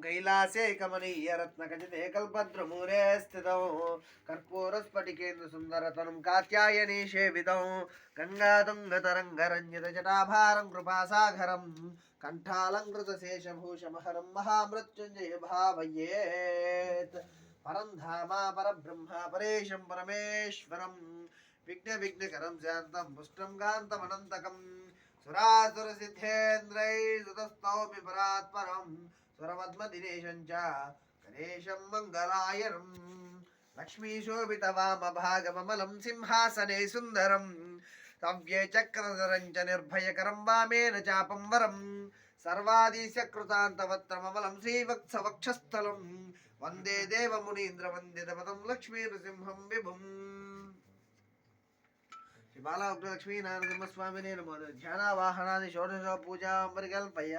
कैलासे कमनीय रत्नखचिते कल्पद्रुमूले स्थितौ कर्पूरस्फटिकेन्दुसुन्दरतनुं कात्यायनी सेवितौ गङ्गातुङ्गतरङ्गरञ्जितजटाभारं कृपासागरं कण्ठालङ्कृतशेषभूषमहरं महामृत्युञ्जय भावयेत् परं धामा परब्रह्म परेशं परमेश्वरं विघ्नविघ्नकरं शान्तं पुष्टं कान्तमनन्तकं सुरासुरसिद्धेन्द्रैर्सुतस्तौमि परात्परम् सुरपद्मदिनेशं च गणेशं मङ्गलायनं लक्ष्मीशोभितवामभागममलं सिंहासने सुन्दरं तव्ये चक्रधरं च निर्भयकरं वामेन चापं वरं सर्वादिशकृतान्तवत्रममलं श्रीवत्सवक्षस्थलं वन्दे देवमुनीन्द्रवन्दितपदं लक्ष्मीनृसिंहं विभुम् श्री बाला उग्रलक्ष्मी नारसिंहस्वामिने नमो ध्यानावाहनादि षोडश पूजा परिकल्पया।